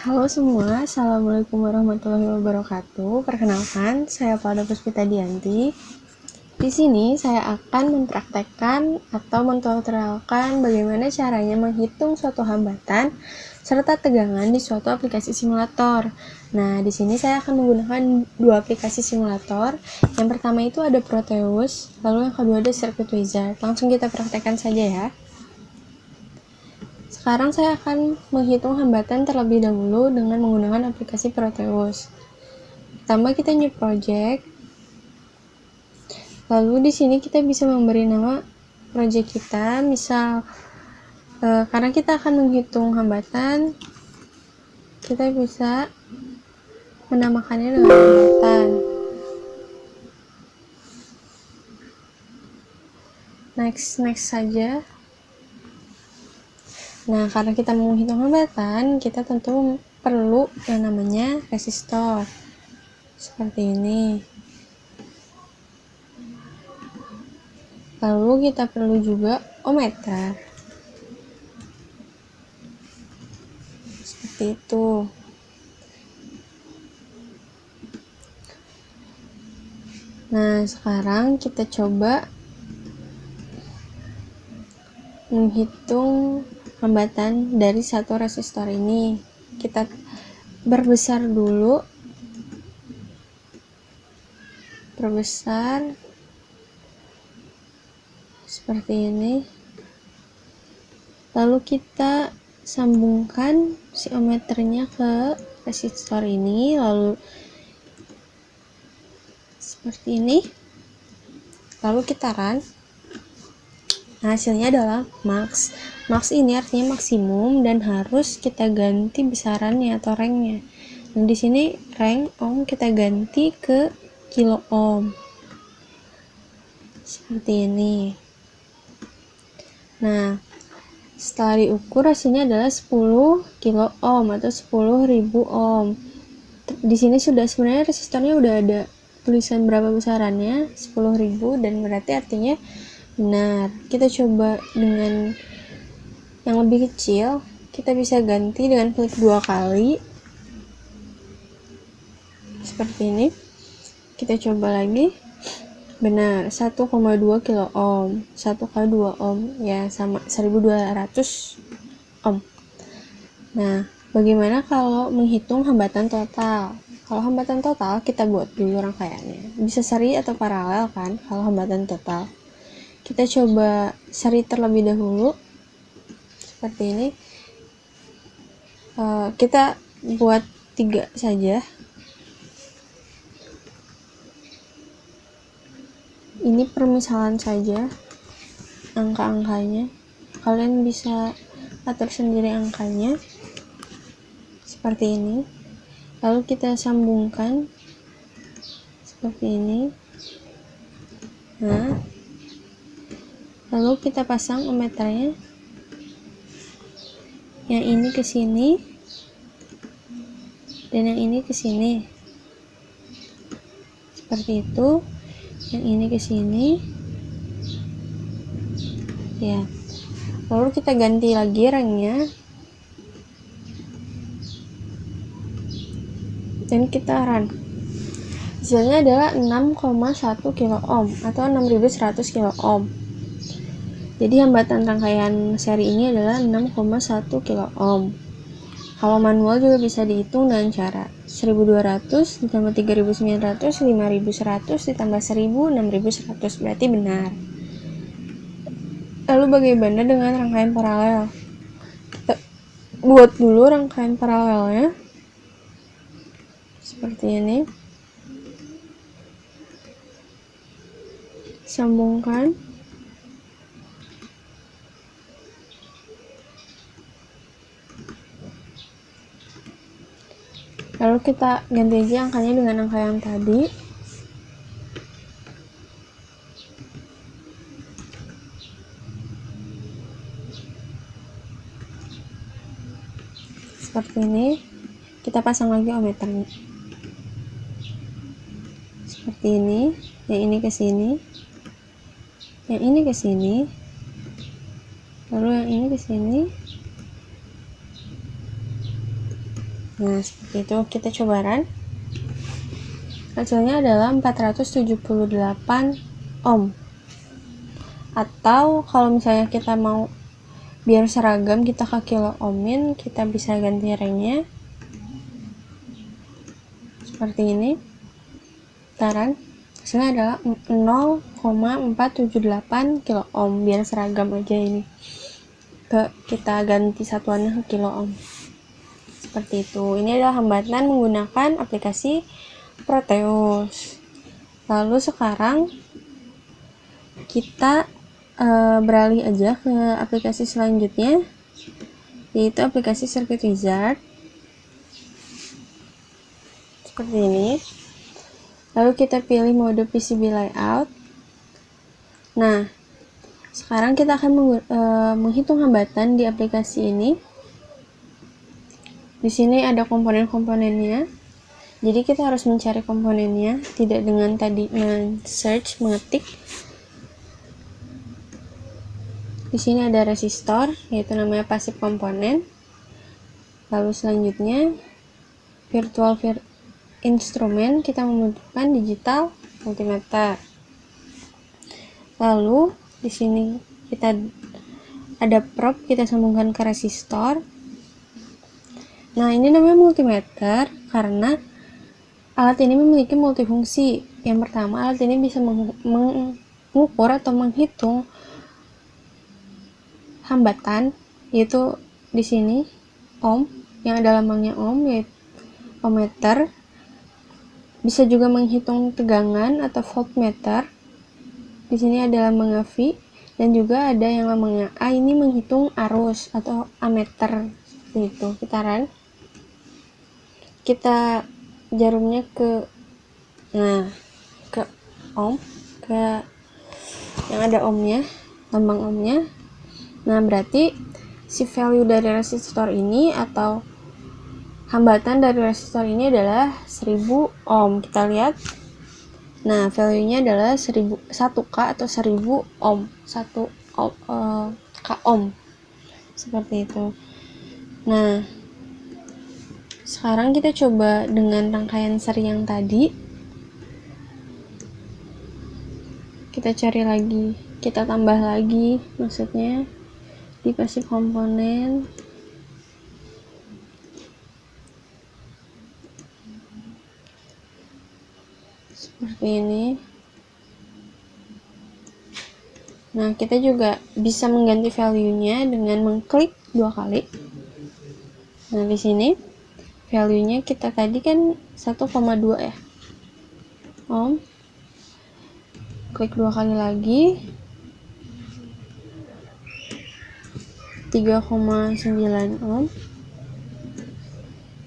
Halo semua, Assalamualaikum warahmatullahi wabarakatuh. Perkenalkan, saya Falda Puspita Dianti. Di sini saya akan mempraktekkan atau mentutorialkan bagaimana caranya menghitung suatu hambatan serta tegangan di suatu aplikasi simulator. Nah, di sini saya akan menggunakan dua aplikasi simulator. Yang pertama itu ada Proteus, lalu yang kedua ada Circuit Wizard. Langsung kita praktekkan saja ya. Sekarang saya akan menghitung hambatan terlebih dahulu dengan menggunakan aplikasi Proteus. Pertama kita new project. Lalu di sini kita bisa memberi nama project kita, misal karena kita akan menghitung hambatan, kita bisa menamakannya dengan hambatan. Next saja. Nah, karena kita menghitung hambatan, kita tentu perlu yang namanya resistor. Seperti ini. Lalu kita perlu juga ohmmeter. Seperti itu. Nah, sekarang kita coba menghitung hambatan dari satu resistor ini. Kita perbesar dulu, perbesar seperti ini. Lalu kita sambungkan si ohmmeternya ke resistor ini, lalu seperti ini. Lalu kita run. Nah, hasilnya adalah max. Max ini artinya maksimum dan harus kita ganti besarannya atau ranknya. Nah, di sini rank ohm kita ganti ke kilo ohm. Seperti ini. Nah, setelah diukur hasilnya adalah 10 kilo ohm atau 10.000 ohm. Di sini sudah sebenarnya resistornya udah ada tulisan berapa besarannya, 10.000, dan berarti artinya benar. Kita coba dengan yang lebih kecil, kita bisa ganti dengan klik 2 kali seperti ini. Kita coba lagi. Benar, 1,2 kilo ohm. 1 kali 2 ohm ya sama 1200 ohm. Nah, bagaimana kalau menghitung hambatan total? Kalau hambatan total kita buat dulu rangkaiannya. Bisa seri atau paralel kan kalau hambatan total. Kita coba seri terlebih dahulu. Seperti ini. Kita buat 3 saja. Ini permisalan saja angka-angkanya. Kalian bisa atur sendiri angkanya. Seperti ini. Lalu kita sambungkan seperti ini. Nah, lalu kita pasang ohmmeternya. Yang ini ke sini dan yang ini ke sini. Seperti itu. Yang ini ke sini. Ya. Lalu kita ganti lagi ranknya. Dan kita run. Hasilnya adalah 6,1 kilo ohm atau 6100 kilo ohm. Jadi hambatan rangkaian seri ini adalah 6,1 kilo ohm. Kalau manual juga bisa dihitung dengan cara 1200 ditambah 3900, 5100 ditambah 1000, 6100, berarti benar. Lalu bagaimana dengan rangkaian paralel? Kita buat dulu rangkaian paralelnya. Seperti ini. Sambungkan. Lalu kita ganti aja angkanya dengan angka yang tadi. Seperti ini. Kita pasang lagi ohmmeternya. Seperti ini. Yang ini ke sini. Yang ini ke sini. Lalu yang ini ke sini. Nah, seperti itu. Kita coba run. Hasilnya adalah 478 ohm. Atau kalau misalnya kita mau biar seragam kita ke kilo ohmin, kita bisa ganti rangnya seperti ini. Taran hasilnya adalah 0,478 kilo ohm, biar seragam aja ini. Kita ganti satuannya ke kilo ohm. Seperti itu. Ini adalah hambatan menggunakan aplikasi Proteus. Lalu sekarang kita beralih aja ke aplikasi selanjutnya, yaitu aplikasi Circuit Wizard. Seperti ini. Lalu kita pilih mode PCB layout. Nah, sekarang kita akan menghitung hambatan di aplikasi ini. Di sini ada komponen-komponennya. Jadi kita harus mencari komponennya, tidak dengan tadi men-search, mengetik. Di sini ada resistor, yaitu namanya passive komponen. Lalu selanjutnya virtual instrumen, kita membutuhkan digital multimeter. Lalu di sini kita ada probe, kita sambungkan ke resistor. Nah, ini namanya multimeter karena alat ini memiliki multifungsi. Yang pertama, alat ini bisa mengukur atau menghitung hambatan, yaitu di sini ohm, yang ada lambangnya ohm, yaitu ohmmeter. Bisa juga menghitung tegangan atau voltmeter. Di sini ada lambangnya V, dan juga ada yang lambangnya A, ini menghitung arus atau ammeter. Itu kita run. Kita jarumnya ke ohm, ke yang ada ohmnya, lambang ohmnya. Nah, berarti si value dari resistor ini atau hambatan dari resistor ini adalah 1000 ohm. Kita lihat. Nah, value-nya adalah 1K atau 1000 ohm. 1 K ohm. Seperti itu. Nah, sekarang kita coba dengan rangkaian seri yang tadi. Kita cari lagi, kita tambah lagi, maksudnya di passive komponen. Seperti ini. Nah, kita juga bisa mengganti value-nya dengan mengklik 2 kali. Nah, di sini value-nya kita tadi kan 1,2 ya. Ohm. Klik 2 kali lagi. 3,9 ohm.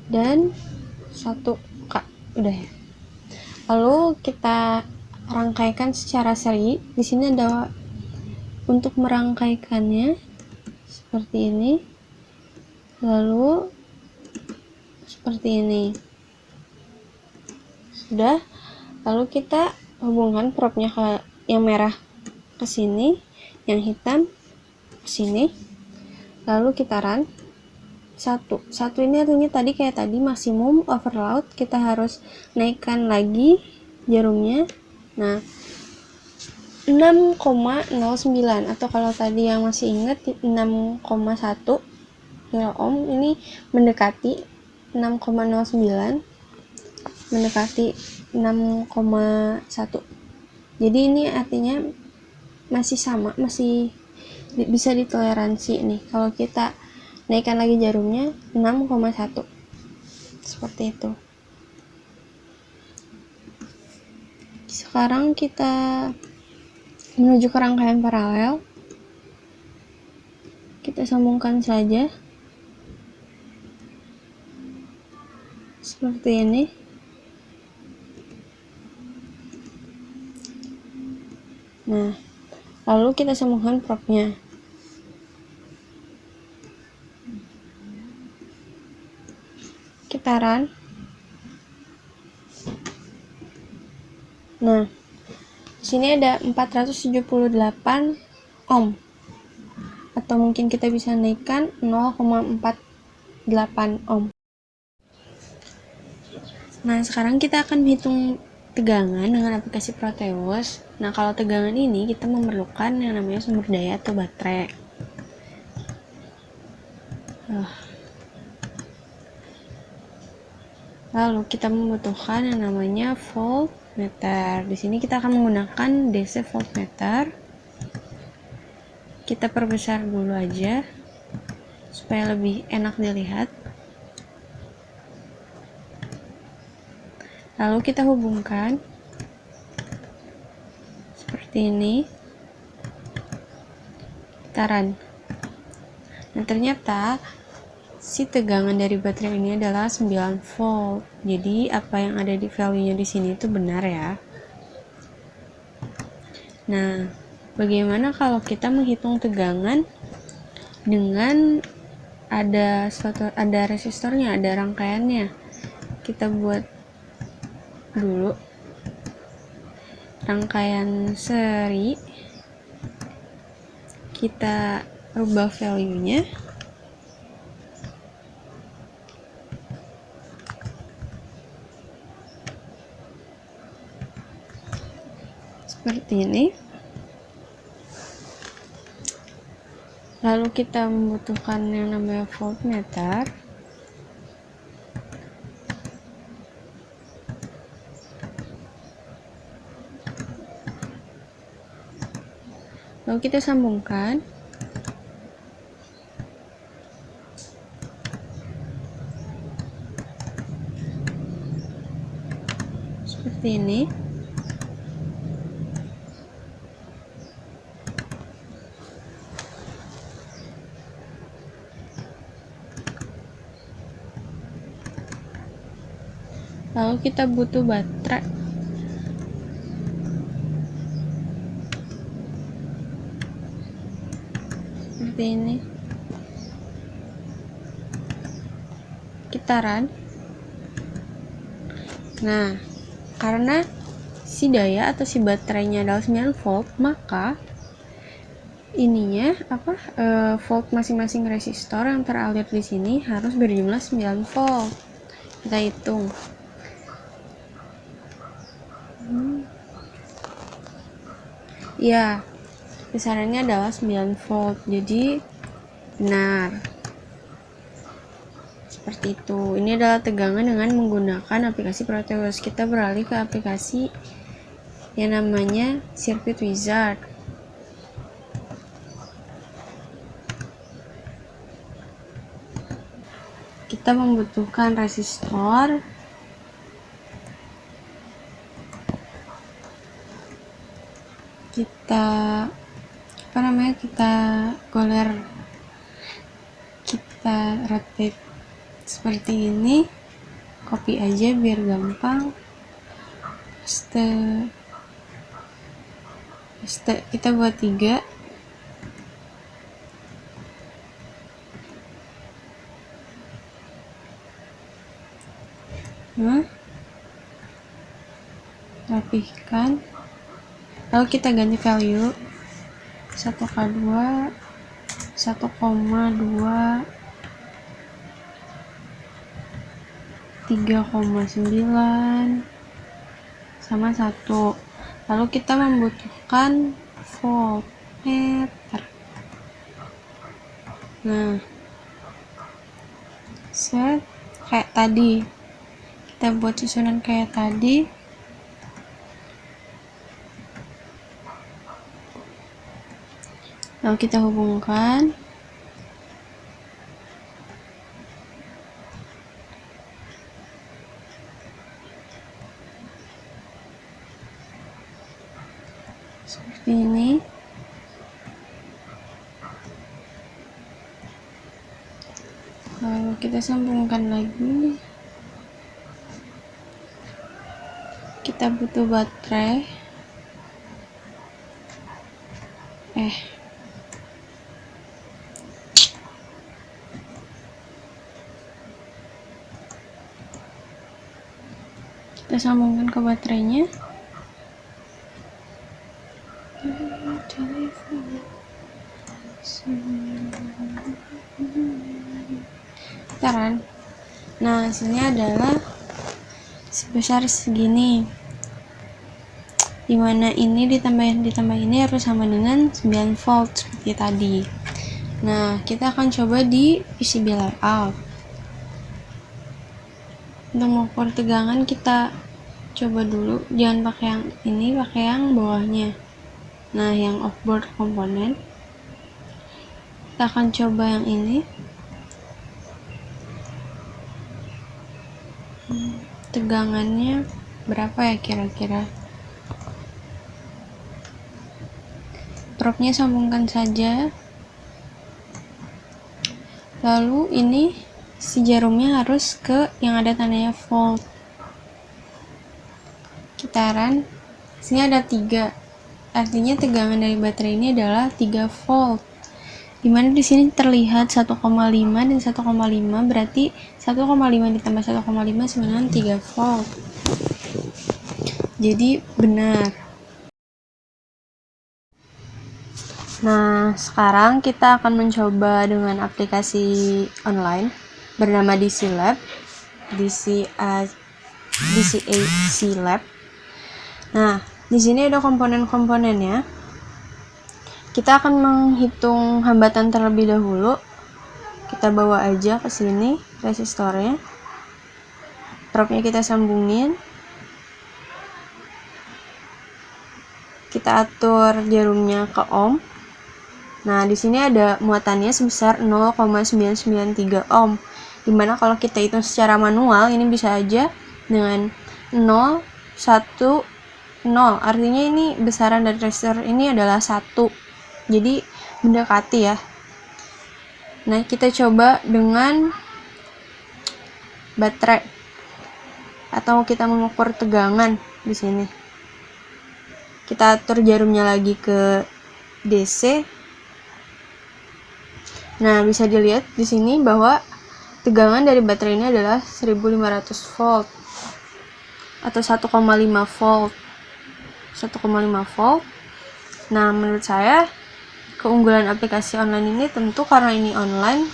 Dan 1K. Udah ya. Lalu kita rangkaikan secara seri. Di sini ada untuk merangkaikannya seperti ini. Lalu seperti ini. Sudah. Lalu kita hubungkan probe-nya ke yang merah ke sini, yang hitam ke sini. Lalu kita run. Satu ini artinya tadi kayak tadi maksimum overload, kita harus naikkan lagi jarumnya. Nah, 6,09 atau kalau tadi yang masih ingat 6,1 kilo ohm, ini mendekati 6,09, mendekati 6,1. Jadi ini artinya masih sama, masih bisa ditoleransi nih. Kalau kita naikkan lagi jarumnya 6,1. Seperti itu. Sekarang kita menuju ke rangkaian paralel. Kita sambungkan saja. Seperti ini. Nah, lalu kita sambungkan probe-nya. Kita run. Nah, di sini ada 478 ohm. Atau mungkin kita bisa naikkan 0,48 ohm. Nah, sekarang kita akan menghitung tegangan dengan aplikasi Proteus. Nah, kalau tegangan ini kita memerlukan yang namanya sumber daya atau baterai. Lalu kita membutuhkan yang namanya voltmeter. Di sini kita akan menggunakan DC voltmeter. Kita perbesar dulu aja supaya lebih enak dilihat. Lalu kita hubungkan seperti ini. Kita run. Nah, ternyata si tegangan dari baterai ini adalah 9 volt. Jadi apa yang ada di value-nya di sini itu benar ya. Nah, bagaimana kalau kita menghitung tegangan dengan ada resistornya, ada rangkaiannya? Kita buat dulu rangkaian seri, kita rubah value-nya seperti ini. Lalu kita membutuhkan yang namanya voltmeter. Lalu kita sambungkan. Seperti ini. Lalu kita butuh baterai. Seperti ini. Kita run. Nah, karena si daya atau si baterainya adalah 9 volt, maka ininya volt masing-masing resistor yang teralir di sini harus berjumlah 9 volt. Kita hitung. Ya, besarannya adalah 9 volt. Jadi benar. Seperti itu. Ini adalah tegangan dengan menggunakan aplikasi Proteus. Kita beralih ke aplikasi yang namanya Circuit Wizard. Kita membutuhkan resistor, kita goler, kita rotate seperti ini. Copy aja biar gampang. Paste. Kita buat 3. Rapihkan. Lalu kita ganti value 1K2 1,2 3,9 sama 1. Lalu kita membutuhkan voltmeter. Nah, set kayak tadi, kita buat susunan kayak tadi. Lalu kita hubungkan. Seperti ini. Lalu kita sambungkan lagi. Kita butuh baterai. Kita sambungkan ke baterainya. Kita run. Nah, hasilnya adalah sebesar segini, dimana ini ditambah ini harus sama dengan 9 volt seperti tadi. Nah, kita akan coba di PCB layout. Untuk mengukur tegangan kita coba dulu, jangan pakai yang ini, pakai yang bawahnya. Nah, yang offboard komponen kita akan coba yang ini. Tegangannya berapa ya kira-kira? Probe-nya sambungkan saja. Lalu ini si jarumnya harus ke yang ada tandanya volt. Kitaran sini ada 3, artinya tegangan dari baterai ini adalah 3 volt, dimana di sini terlihat 1,5 dan 1,5, berarti 1,5 ditambah 1,5 sama dengan 3 volt. Jadi benar. Nah, sekarang kita akan mencoba dengan aplikasi online bernama DC Lab, DCAC Lab. Nah, di sini ada komponen-komponennya. Kita akan menghitung hambatan terlebih dahulu. Kita bawa aja ke sini resistornya. Probe-nya kita sambungin. Kita atur jarumnya ke ohm. Nah, di sini ada muatannya sebesar 0,993 ohm. Dimana kalau kita hitung secara manual, ini bisa aja dengan 0, 1, 0. Artinya ini besaran dari resistor ini adalah 1. Jadi mendekati ya. Nah, kita coba dengan baterai atau kita mengukur tegangan di sini. Kita atur jarumnya lagi ke DC. Nah, bisa dilihat di sini bahwa tegangan dari baterai ini adalah 1500 volt atau 1,5 volt. 1,5 volt. Nah, menurut saya keunggulan aplikasi online ini tentu karena ini online,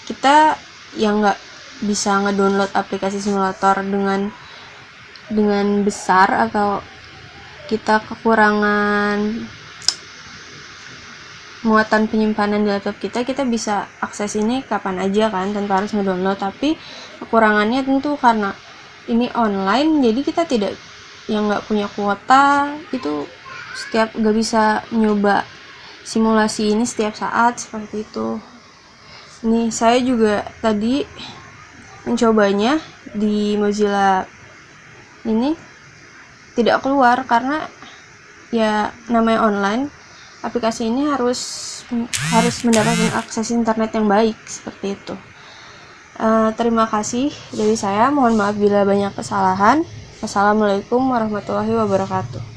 kita yang nggak bisa ngedownload aplikasi simulator dengan besar, atau kita kekurangan muatan penyimpanan di laptop kita bisa akses ini kapan aja kan, tanpa harus ngedownload. Tapi kekurangannya tentu karena ini online, jadi kita yang nggak punya kuota itu nggak bisa nyoba simulasi ini setiap saat seperti itu. Nih, saya juga tadi mencobanya di Mozilla ini tidak keluar karena ya namanya online. Aplikasi ini harus mendapatkan akses internet yang baik seperti itu. Terima kasih dari saya. Mohon maaf bila banyak kesalahan. Wassalamualaikum warahmatullahi wabarakatuh.